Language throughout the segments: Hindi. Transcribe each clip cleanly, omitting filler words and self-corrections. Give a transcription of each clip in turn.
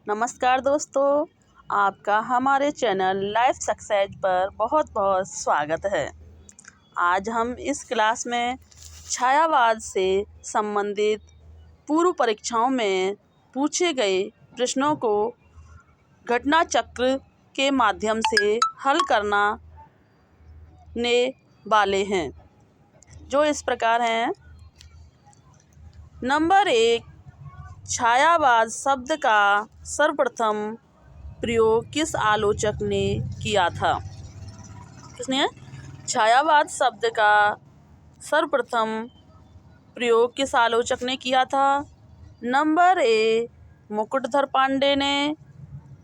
नमस्कार दोस्तों, आपका हमारे चैनल लाइफ सक्सेस पर बहुत बहुत स्वागत है। आज हम इस क्लास में छायावाद से संबंधित पूर्व परीक्षाओं में पूछे गए प्रश्नों को घटना चक्र के माध्यम से हल करने वाले हैं, जो इस प्रकार हैं। नंबर 1, छायावाद शब्द का सर्वप्रथम प्रयोग किस आलोचक ने किया था? किसने? छायावाद शब्द का सर्वप्रथम प्रयोग किस आलोचक ने किया था? नंबर ए, मुकुटधर पांडे ने।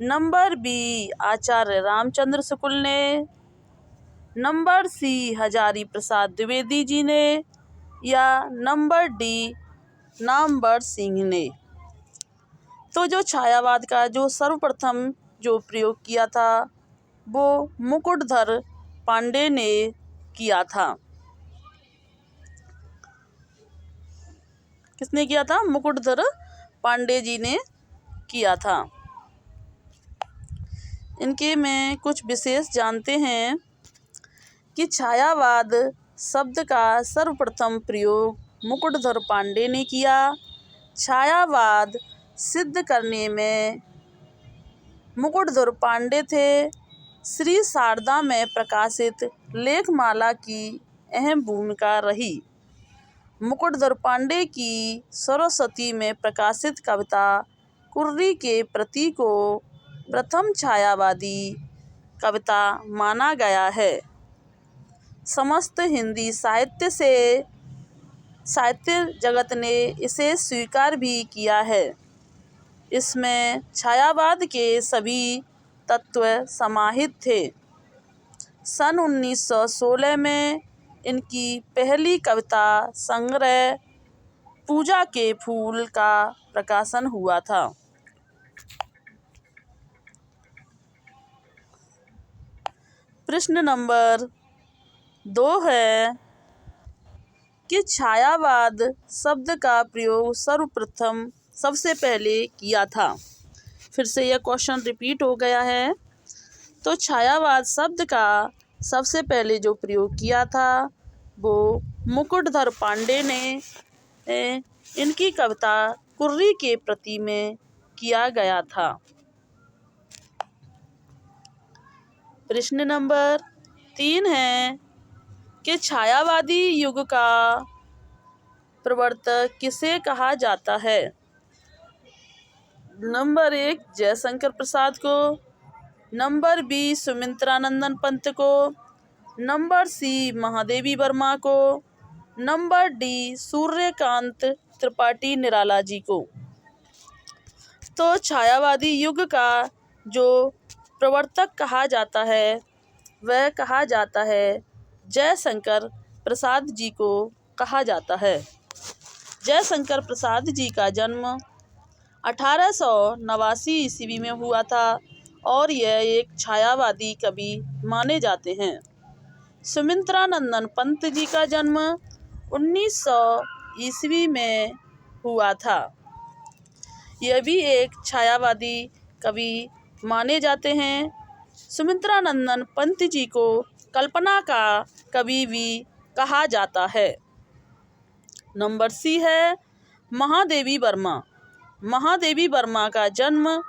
नंबर बी, आचार्य रामचंद्र शुक्ल ने। नंबर सी, हजारी प्रसाद द्विवेदी जी ने। या नंबर डी, नामवर सिंह ने। तो जो छायावाद का जो सर्वप्रथम जो प्रयोग किया था वो मुकुटधर पांडे ने किया था। किसने किया था? मुकुटधर पांडे जी ने किया था। इनके में कुछ विशेष जानते हैं कि छायावाद शब्द का सर्वप्रथम प्रयोग मुकुटधर पांडे ने किया। छायावाद सिद्ध करने में मुकुटधर पांडे थे। श्री शारदा में प्रकाशित लेखमाला की अहम भूमिका रही। मुकुटधर पांडे की सरस्वती में प्रकाशित कविता कुर्री के प्रति को प्रथम छायावादी कविता माना गया है। समस्त हिंदी साहित्य जगत ने इसे स्वीकार भी किया है। इसमें छायावाद के सभी तत्व समाहित थे। सन 1916 में इनकी पहली कविता संग्रह पूजा के फूल का प्रकाशन हुआ था। प्रश्न नंबर 2 है कि छायावाद शब्द का प्रयोग सर्वप्रथम सबसे पहले किया था। फिर से यह क्वेश्चन रिपीट हो गया है। तो छायावाद शब्द का सबसे पहले जो प्रयोग किया था वो मुकुटधर पांडे ने इनकी कविता कुर्री के प्रति में किया गया था। प्रश्न नंबर 3 है कि छायावादी युग का प्रवर्तक किसे कहा जाता है? नंबर 1, जयशंकर प्रसाद को। नंबर बी, सुमित्रानंदन पंत को। नंबर सी, महादेवी वर्मा को। नंबर डी, सूर्यकांत त्रिपाठी निराला जी को। तो छायावादी युग का जो प्रवर्तक कहा जाता है वह कहा जाता है जयशंकर प्रसाद जी को कहा जाता है। जयशंकर प्रसाद जी का जन्म 1889 ईस्वी में हुआ था और यह एक छायावादी कवि माने जाते हैं। सुमित्रानंदन पंत जी का जन्म 1900 ईस्वी में हुआ था। यह भी एक छायावादी कवि माने जाते हैं। सुमित्रानंदन पंत जी को कल्पना का कवि भी कहा जाता है। नंबर सी है महादेवी वर्मा। महादेवी वर्मा का जन्म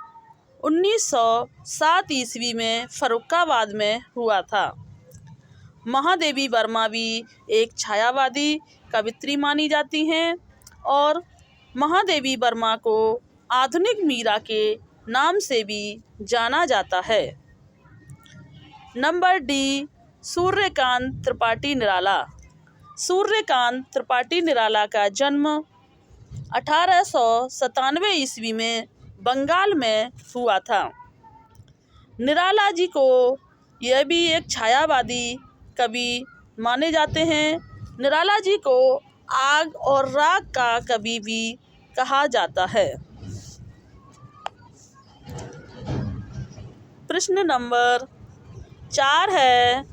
1907 ईस्वी में फर्रुखाबाद में हुआ था। महादेवी वर्मा भी एक छायावादी कवित्री मानी जाती हैं और महादेवी वर्मा को आधुनिक मीरा के नाम से भी जाना जाता है। Number D, Suryakant Tripathi Nirala. सूर्यकांत त्रिपाठी निराला का जन्म 1897 ईस्वी में बंगाल में हुआ था। निराला जी को यह भी एक छायावादी कवि माने जाते हैं। निराला जी को आग और राग का कवि भी कहा जाता है। प्रश्न नंबर 4 है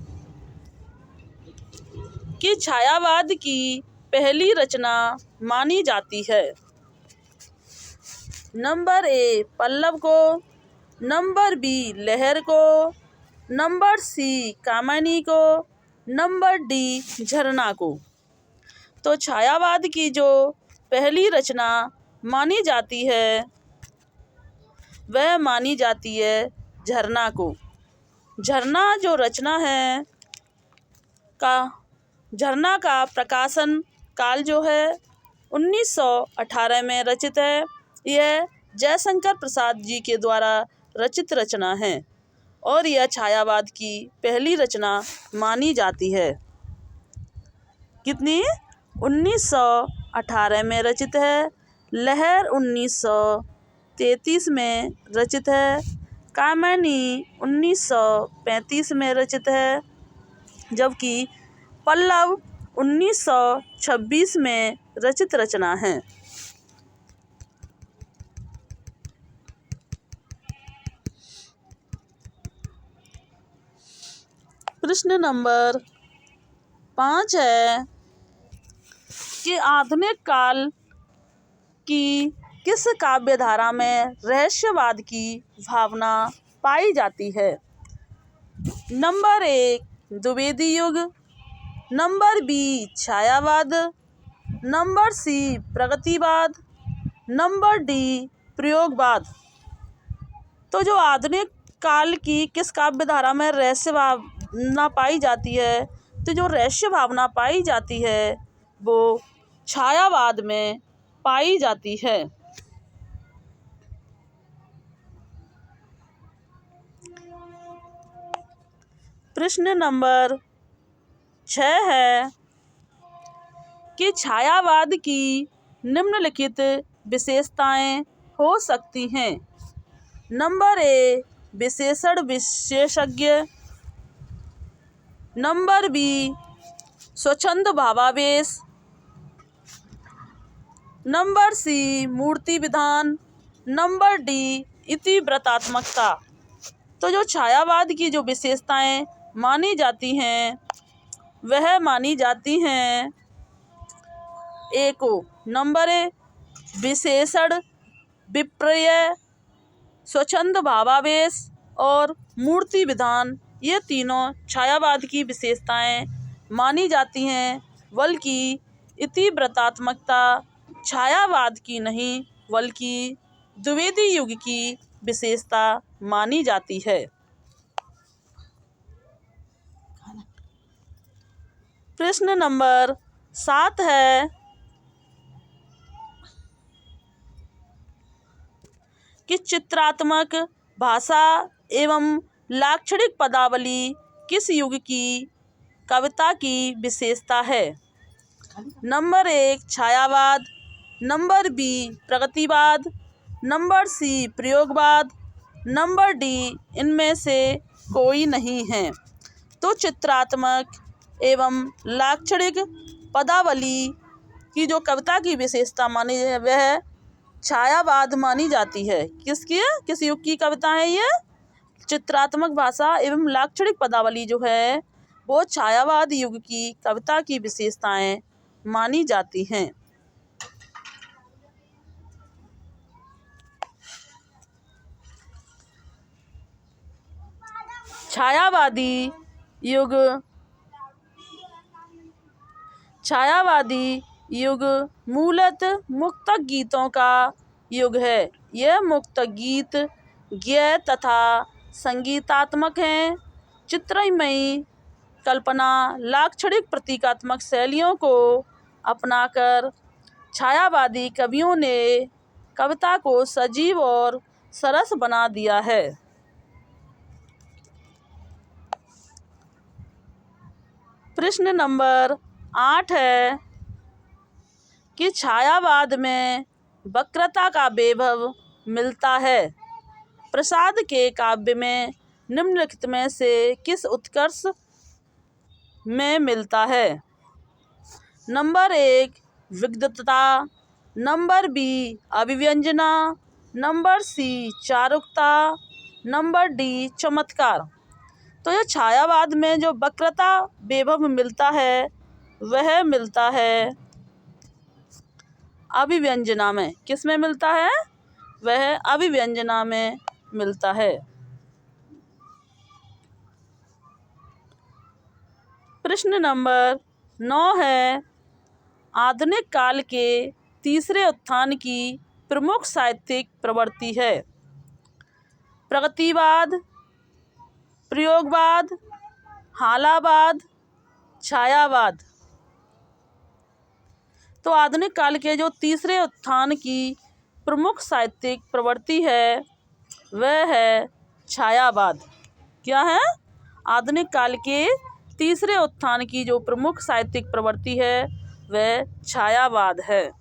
कि छायावाद की पहली रचना मानी जाती है। नंबर ए पल्लव को, नंबर बी लहर को, नंबर सी कामिनी को, नंबर डी झरना को। तो छायावाद की जो पहली रचना मानी जाती है वह मानी जाती है झरना को। झरना जो रचना है झरना का प्रकाशन काल जो है 1918 में रचित है। यह जयशंकर प्रसाद जी के द्वारा रचित रचना है और यह छायावाद की पहली रचना मानी जाती है। कितनी? 1918 में रचित है। लहर 1933 में रचित है। कामिनी 1935 में रचित है, जबकि पल्लव 1926 में रचित रचना है। प्रश्न नंबर 5 है कि आधुनिक काल की किस काव्य धारा में रहस्यवाद की भावना पाई जाती है? नंबर 1 द्विवेदी युग, नंबर बी छायावाद, नंबर सी प्रगतिवाद, नंबर डी प्रयोगवाद। तो जो आधुनिक काल की किस काव्य धारा में रहस्य भावना पाई जाती है, तो जो रहस्य भावना पाई जाती है वो छायावाद में पाई जाती है। प्रश्न नंबर 6 है कि छायावाद की निम्नलिखित विशेषताएं हो सकती हैं। नंबर ए विशेषण विशेषज्ञ, नंबर बी स्वच्छंद भावावेश, नंबर सी मूर्ति विधान, नंबर डी इतिवृत्तात्मकता। तो जो छायावाद की जो विशेषताएं मानी जाती हैं वह मानी जाती हैं ए को। नंबर ए विशेषण विपर्य, स्वच्छंद भावावेश और मूर्ति विधान, ये तीनों छायावाद की विशेषताएं मानी जाती हैं, बल्कि इतिवृत्तात्मकता छायावाद की नहीं बल्कि द्विवेदी युग की विशेषता मानी जाती है। प्रश्न नंबर 7 है कि चित्रात्मक भाषा एवं लाक्षणिक पदावली किस युग की कविता की विशेषता है? नंबर 1 छायावाद, नंबर बी प्रगतिवाद, नंबर सी प्रयोगवाद, नंबर डी इनमें से कोई नहीं है। तो चित्रात्मक एवं लाक्षणिक पदावली की जो कविता की विशेषता मानी है वह छायावाद मानी जाती है। किसकी है? किस युग की कविता है ये? चित्रात्मक भाषा एवं लाक्षणिक पदावली जो है वो छायावाद युग की कविता की विशेषताएं मानी जाती हैं। छायावादी युग मूलतः मुक्तक गीतों का युग है। यह मुक्तक गीत गद्य तथा संगीतात्मक हैं। चित्रमयी कल्पना, लाक्षणिक प्रतीकात्मक शैलियों को अपनाकर छायावादी कवियों ने कविता को सजीव और सरस बना दिया है। प्रश्न नंबर 8 है कि छायावाद में वक्रता का वैभव मिलता है। प्रसाद के काव्य में निम्नलिखित में से किस उत्कर्ष में मिलता है? नंबर 1 विविधता, नंबर बी अभिव्यंजना, नंबर सी चारुकता, नंबर डी चमत्कार। तो यह छायावाद में जो वक्रता वैभव मिलता है वह मिलता है अभिव्यंजना में। किस में मिलता है? वह अभिव्यंजना में मिलता है। प्रश्न नंबर 9 है, आधुनिक काल के तीसरे उत्थान की प्रमुख साहित्यिक प्रवृत्ति है। प्रगतिवाद, प्रयोगवाद, हालावाद, छायावाद। तो आधुनिक काल के जो तीसरे उत्थान की प्रमुख साहित्यिक प्रवृत्ति है वह है छायावाद। क्या है? आधुनिक काल के तीसरे उत्थान की जो प्रमुख साहित्यिक प्रवृत्ति है वह छायावाद है।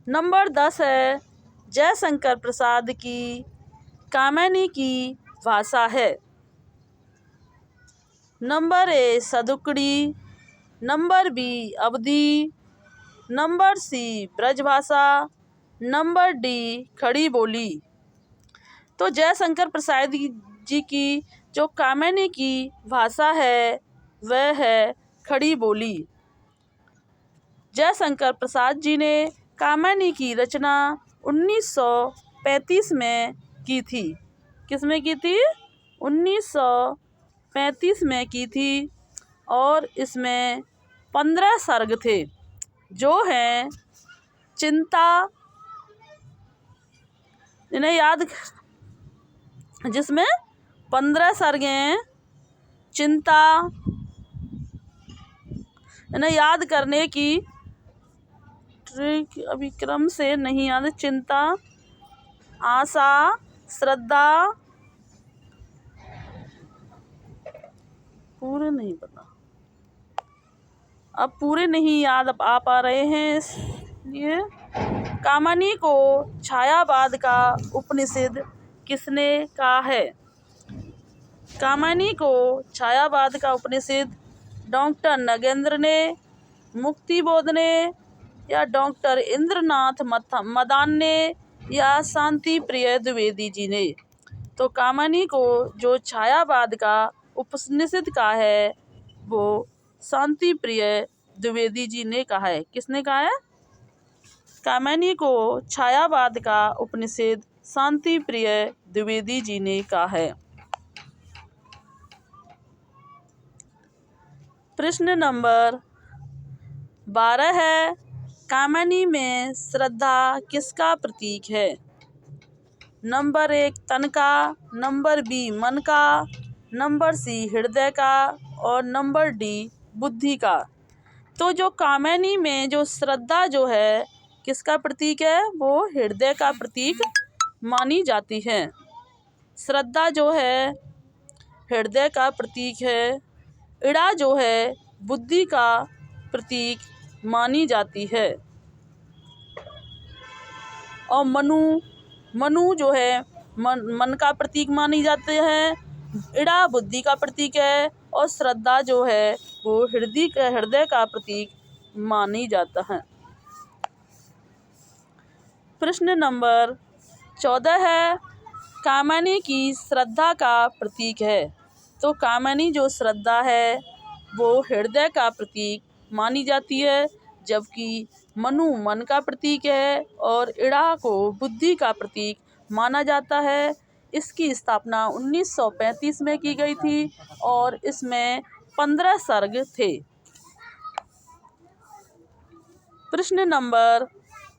नंबर 10 है, जयशंकर प्रसाद की कामिनी की भाषा है। नंबर ए सदुकड़ी, number B Awadhi, number C Brajbhasha, number D Khari Boli. तो जयशंकर प्रसाद जी की जो कामिनी की भाषा है वह है खड़ी बोली। जयशंकर प्रसाद जी ने कामिनी की रचना 1935 में की थी। किस में की थी? 1935 में की थी और इसमें 15 सर्ग थे जो हैं चिंता, इन्हें याद, जिसमें 15 सर्ग हैं चिंता, इन्हें याद करने की ट्रिक अभी क्रम से नहीं याद। चिंता, आशा, श्रद्धा, पूरे नहीं पता, अब पूरे नहीं याद आ पा रहे हैं। इसलिए कामिनी को छायावाद का उपनिषद किसने कहा है? कामिनी को छायावाद का उपनिषद डॉक्टर नगेंद्र ने, मुक्तिबोध ने, या डॉक्टर इंद्रनाथ मदान ने, या शांति प्रिय द्विवेदी जी ने। तो कामिनी को जो छायावाद का उपनिषद कहा है वो शांति प्रिय द्विवेदी जी ने कहा है। किसने कहा है? कामिनी को छायावाद का उपनिषद शांति प्रिय द्विवेदी जी ने कहा है। प्रश्न नंबर 12 है, कामिनी में श्रद्धा किसका प्रतीक है? नंबर 1 तन का, नंबर बी मन का, नंबर सी हृदय का और नंबर डी बुद्धि का। तो जो कामिनी में जो श्रद्धा जो है किसका प्रतीक है? वो हृदय का प्रतीक मानी जाती है। श्रद्धा जो है हृदय का प्रतीक है, इड़ा जो है बुद्धि का प्रतीक मानी जाती है और मनु जो है मन का प्रतीक मानी जाते हैं, इड़ा बुद्धि का प्रतीक है और श्रद्धा जो है वो हृदय का प्रतीक मानी जाता है। प्रश्न नंबर 14 है, कामिनी की श्रद्धा का प्रतीक है। तो कामिनी जो श्रद्धा है वो हृदय का प्रतीक मानी जाती है, जबकि मनु मन का प्रतीक है और इड़ा को बुद्धि का प्रतीक माना जाता है। इसकी स्थापना 1935 में की गई थी और इसमें 15 सर्ग थे। प्रश्न नंबर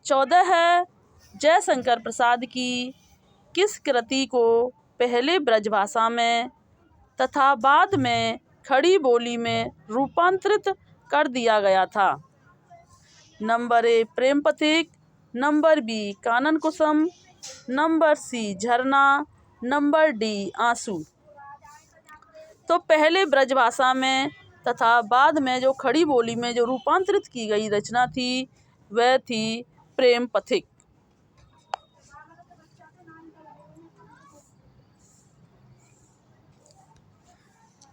14 है, जयशंकर प्रसाद की किस कृति को पहले ब्रजभाषा में तथा बाद में खड़ी बोली में रूपांतरित कर दिया गया था? नंबर ए प्रेम पथिक, नंबर बी कानन कुसुम, नंबर सी झरना, नंबर डी आंसू। तो पहले ब्रजभाषा में तथा बाद में जो खड़ी बोली में जो रूपांतरित की गई रचना थी वह थी प्रेम पथिक।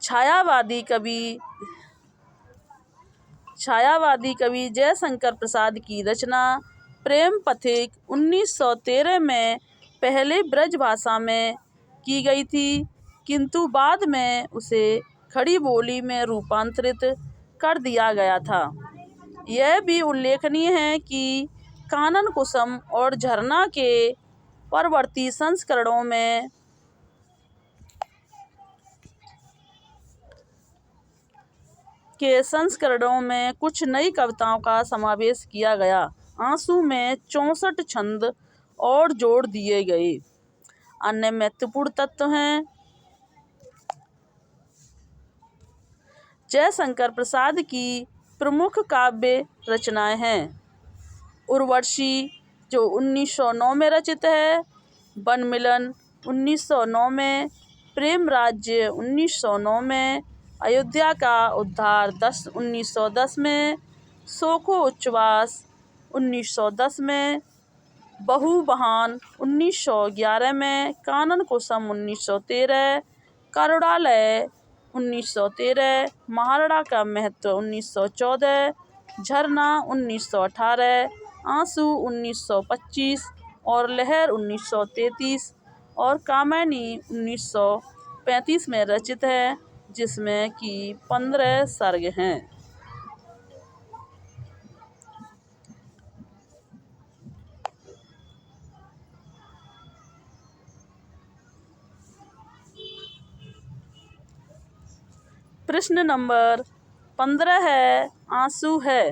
छायावादी कवि जयशंकर प्रसाद की रचना प्रेम पथिक 1913 में पहले ब्रजभाषा में की गई थी, किंतु बाद में उसे खड़ी बोली में रूपांतरित कर दिया गया था। यह भी उल्लेखनीय है कि कानन कुसुम और झरना के परवर्ती संस्करणों में कुछ नई कविताओं का समावेश किया गया। आंसू में 64 छंद और जोड़ दिए गए। अन्य महत्वपूर्ण तत्व हैं। जयशंकर प्रसाद की प्रमुख काव्य रचनाएं हैं। उर्वशी जो 1909 में रचित है, वनमिलन 1909 में, प्रेम राज्य 1909 में, अयोध्या का उद्धार 1910 में, सोखो उच्छ्वास 1910 में, बहुबहान 1911 में, कानन कुसुम 1913, करुणालय 1913, महाराणा का महत्व 1914, झरना 1918, आंसू 1925 और लहर 1933 और कामिनी 1935 में रचित है, जिसमें कि 15 सर्ग हैं। प्रश्न नंबर 15 है, आंसू है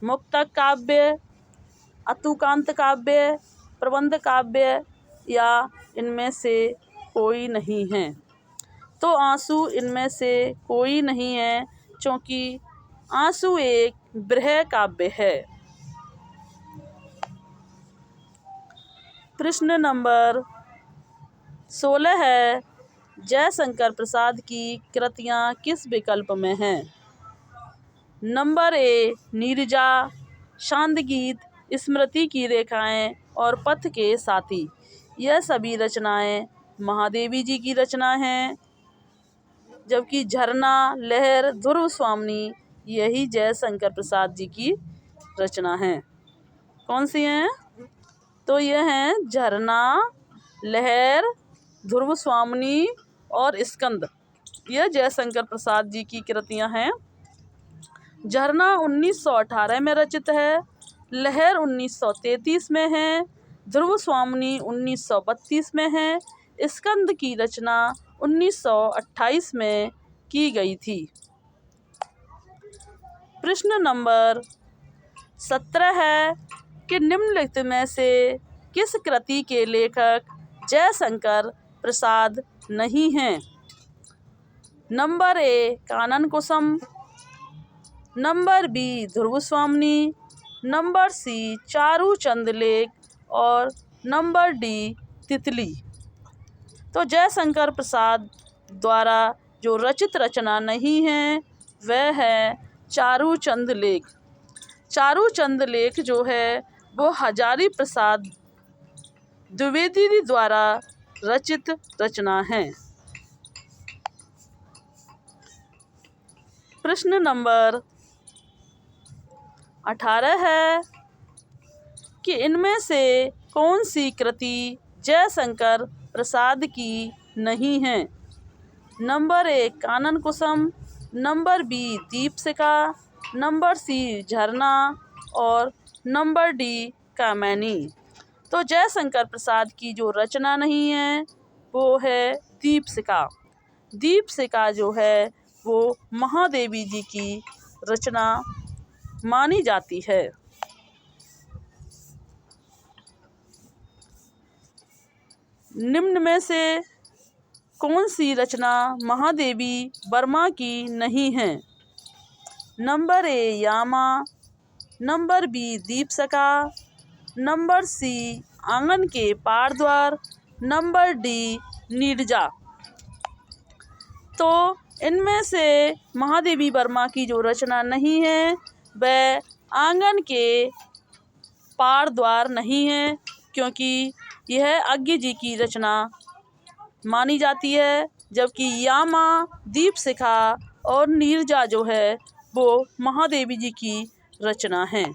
मुक्तक काव्य, अतुकांत काव्य, प्रबंध काव्य या इनमें से कोई नहीं है। तो आंसू इनमें से कोई नहीं है, क्योंकि आंसू एक बृहद काव्य है। प्रश्न नंबर 16 है, जयशंकर प्रसाद की कृतियां किस विकल्प में हैं? नंबर ए नीरजा, शांतगीत, स्मृति की रेखाएं और पथ के साथी। यह सभी रचनाएं महादेवी जी की रचना हैं, जबकि झरना, लहर, ध्रुव स्वामिनी यही जयशंकर प्रसाद जी की रचना हैं। कौन सी हैं? तो यह हैं झरना, लहर, ध्रुव स्वामिनी और स्कंद। यह जयशंकर प्रसाद जी की कृतियां हैं। झरना 1918 में रचित है, लहर 1933 में है, ध्रुव स्वामिनी 1932 में है, स्कंद की रचना 1928 में की गई थी। प्रश्न नंबर 17 है कि निम्नलिखित में से किस कृति के लेखक जयशंकर प्रसाद नहीं हैं? Number A Kanan Kusum, number B Dhruv Swamini, number सी चारूचंद लेख और नंबर डी तितली। तो जयशंकर प्रसाद द्वारा जो रचित रचना नहीं है वह है चारूचंद लेख। चारूचंद लेख जो है वो हजारी प्रसाद द्विवेदी द्वारा रचित रचना है। प्रश्न नंबर 18 है कि इनमें से कौन सी कृति जयशंकर प्रसाद की नहीं है? Number A Kanan Kusum, number B Deepshikha, number C Jharna और नंबर डी कामिनी। तो जयशंकर प्रसाद की जो रचना नहीं है वो है दीपशिखा। दीपशिखा जो है वो महादेवी जी की रचना मानी जाती है। निम्न में से कौन सी रचना महादेवी वर्मा की नहीं है? Number A Yama, number B Deepshikha, number C आंगन के पार द्वार, नंबर डी नीरजा। तो इनमें से महादेवी वर्मा की जो रचना नहीं है वह आंगन के पार द्वार नहीं है, क्योंकि यह अज्ञ जी की रचना मानी जाती है, जबकि यामा, दीपशिखा और नीरजा जो है वो महादेवी जी की रचना है।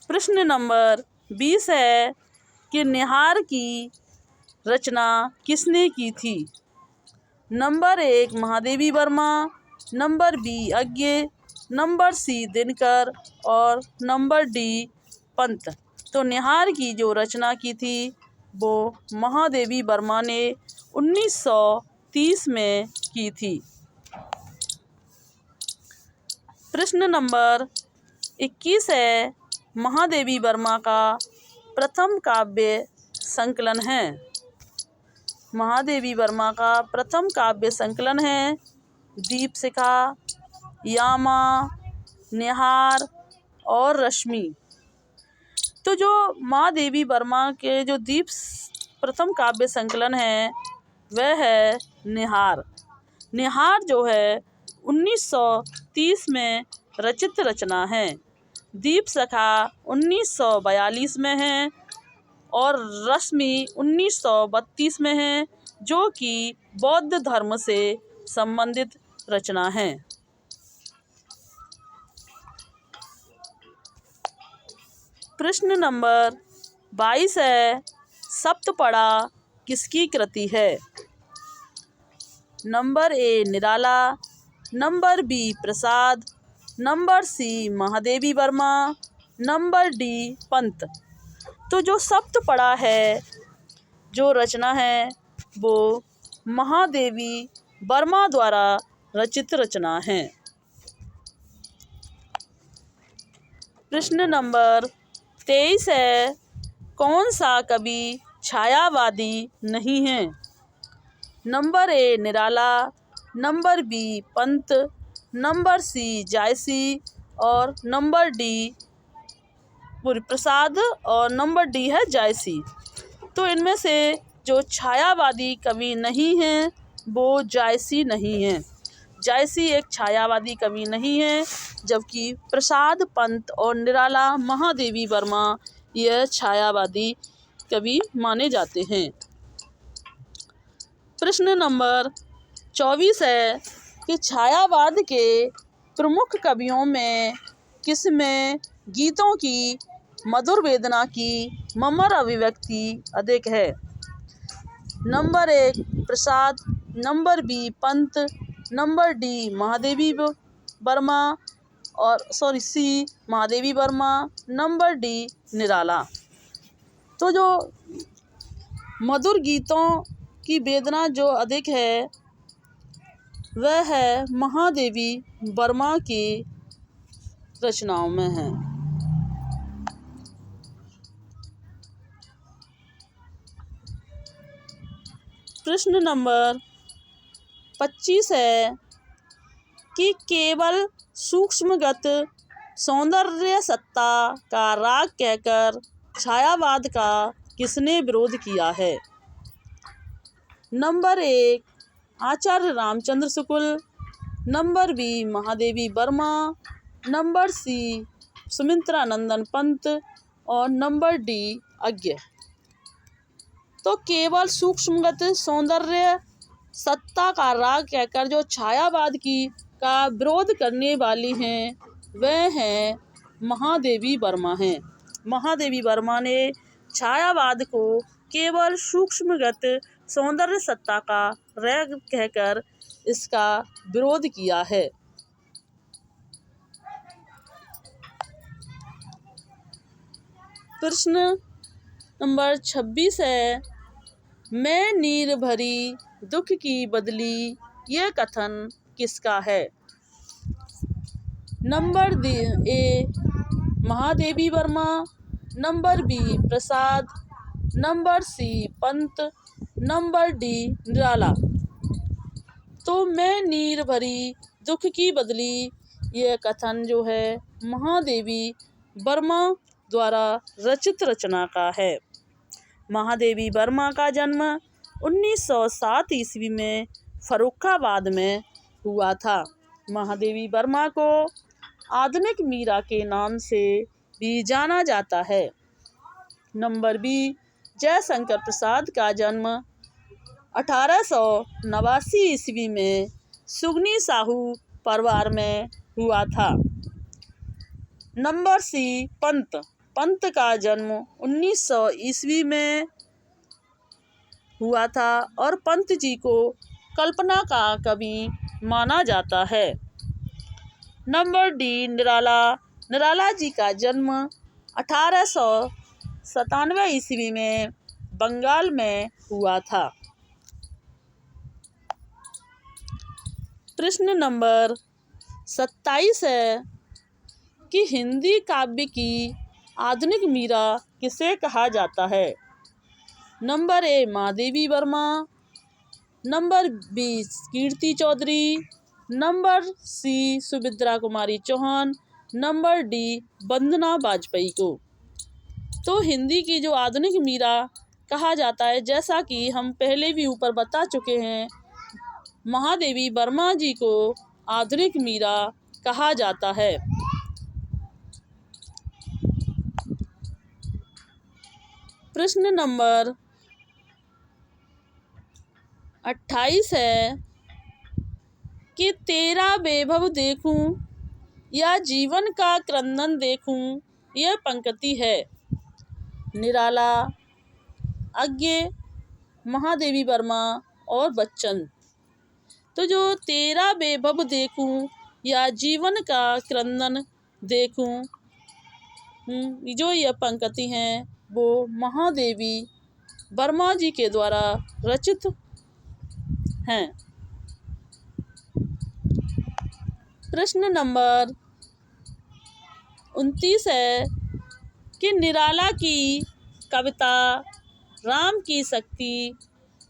प्रश्न नंबर 20 है कि निहार की रचना किसने की थी? Number 1 Mahadevi Verma, number B Agyeya, number C Dinkar और नंबर डी पंत। तो निहार की जो रचना की थी वो महादेवी वर्मा ने 1930 में की थी। प्रश्न नंबर 21 है, महादेवी वर्मा का प्रथम काव्य संकलन है। महादेवी वर्मा का प्रथम काव्य संकलन है दीपशिखा, यामा, निहार और रश्मि। तो जो महादेवी वर्मा के जो प्रथम काव्य संकलन है वह है निहार। निहार जो है 1930 में रचित रचना है। दीपशिखा 1942 में है और रश्मि 1932 में है, जो कि बौद्ध धर्म से संबंधित रचना है। प्रश्न नंबर 22 है, सप्तपड़ा किसकी कृति है। Number A Nirala, number B Prasad, number C Mahadevi Verma, number D Pant. तो जो सप्तपड़ा है जो रचना है वो महादेवी वर्मा द्वारा रचित रचना है। प्रश्न नंबर 23 है, कौन सा कवि छायावादी नहीं है। Number A Nirala, number B Pant, number C Jayasi और नंबर डी प्रसाद और नंबर डी है जायसी। तो इनमें से जो छायावादी कवि नहीं है वो जायसी नहीं है। जायसी एक छायावादी कवि नहीं है, जबकि प्रसाद, पंत और निराला, महादेवी वर्मा यह छायावादी कवि माने जाते हैं। प्रश्न नंबर 24 है कि छायावाद के प्रमुख कवियों में किसमें गीतों की मधुर वेदना की मर्मर अभिव्यक्ति अधिक है। Number 1 Prasad, number B Pant, number D Mahadevi Verma और C Mahadevi Verma, number D Nirala. तो जो मधुर गीतों की वेदना जो अधिक है वह है महादेवी वर्मा की रचनाओं में है। प्रश्न नंबर 25 है कि केवल सूक्ष्मगत सौंदर्य सत्ता का राग कहकर छायावाद का किसने विरोध किया है। Number 1 Acharya Ramchandra Shukla, number B Mahadevi Verma, number C Sumitranandan Pant और नंबर डी अज्ञ। तो केवल सूक्ष्मगत सौंदर्य सत्ता का राग कहकर जो छायावाद का विरोध करने वाली हैं वह हैं महादेवी वर्मा हैं। महादेवी वर्मा ने छायावाद को केवल सूक्ष्मगत सौंदर्य सत्ता का राग कहकर इसका विरोध किया है। प्रश्न नंबर 26 है, मैं नीर भरी दुख की बदली यह कथन किसका है। Number A Mahadevi Verma, number B Prasad, number C Pant, number D Nirala. तो मैं नीर भरी दुख की बदली यह कथन जो है महादेवी वर्मा द्वारा रचित रचना का है। महादेवी वर्मा का जन्म 1907 ईस्वी में फर्रुखाबाद में हुआ था। महादेवी वर्मा को आधुनिक मीरा के नाम से भी जाना जाता है। नंबर बी जयशंकर प्रसाद का जन्म 1889 ईस्वी में सुगनी साहू परिवार में हुआ था। नंबर सी पंत का जन्म 1900 ईस्वी में हुआ था और पंत जी को कल्पना का कवि माना जाता है। नंबर डी निराला। निराला जी का जन्म 1897 ईस्वी में बंगाल में हुआ था। प्रश्न नंबर 27 है कि हिंदी काव्य की आधुनिक मीरा किसे कहा जाता है। Number A Mahadevi Verma, number B Kirti Chaudhary, number C Sumitra Kumari Chauhan, number D Vandana Vajpeyi को। तो हिंदी की जो आधुनिक मीरा कहा जाता है, जैसा कि हम पहले भी ऊपर बता चुके हैं, महादेवी वर्मा जी को आधुनिक मीरा कहा जाता है। प्रश्न नंबर 28 है कि तेरा वैभव देखूं या जीवन का क्रंदन देखूं, यह पंक्ति है निराला, अज्ञे, महादेवी वर्मा और बच्चन। तो जो तेरा वैभव देखूं या जीवन का क्रंदन देखूं, जो यह पंक्ति हैं वो महादेवी वर्मा जी के द्वारा रचित हैं। प्रश्न नंबर 29 है कि निराला की कविता राम की शक्ति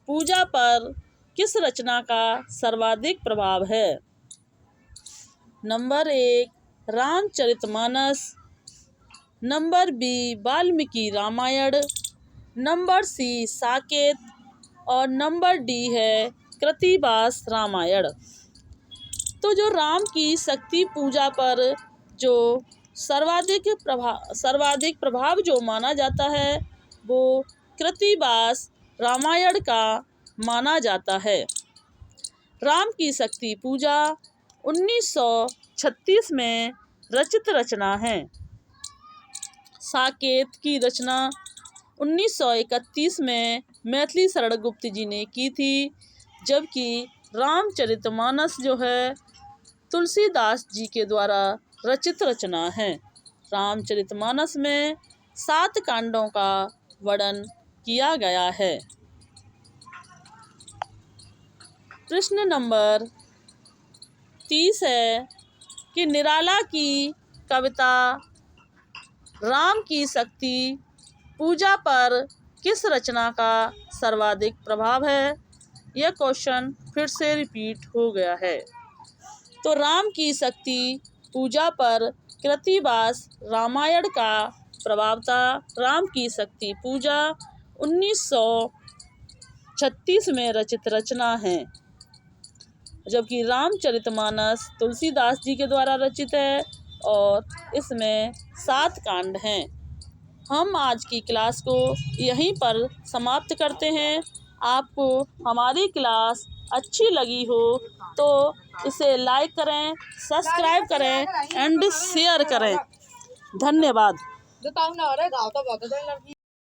पूजा पर किस रचना का सर्वाधिक प्रभाव है। Number 1 Ramcharitmanas, number B Valmiki Ramayana, number C Saket और नंबर डी है कृतिवास रामायण। तो जो राम की शक्ति पूजा पर जो सर्वाधिक प्रभाव जो माना जाता है वो कृतिवास रामायण का माना जाता है। राम की शक्ति पूजा 1936 में रचित रचना है। साकेत की रचना 1931 में मैथिली शरण गुप्त जी ने की थी, जबकि रामचरितमानस जो है तुलसीदास जी के द्वारा रचित रचना है। रामचरितमानस में 7 कांडों का वर्णन किया गया है। प्रश्न नंबर 30 है कि निराला की कविता राम की शक्ति पूजा पर किस रचना का सर्वाधिक प्रभाव है। यह क्वेश्चन फिर से रिपीट हो गया है। तो राम की शक्ति पूजा पर कृतिवास रामायण का प्रभाव था। राम की शक्ति पूजा 1936 में रचित रचना है, जबकि रामचरितमानस तुलसीदास जी के द्वारा रचित है और इसमें 7 कांड हैं। हम आज की क्लास को यहीं पर समाप्त करते हैं। आपको हमारी क्लास अच्छी लगी हो तो इसे लाइक करें, सब्सक्राइब करें एंड शेयर करें। धन्यवाद।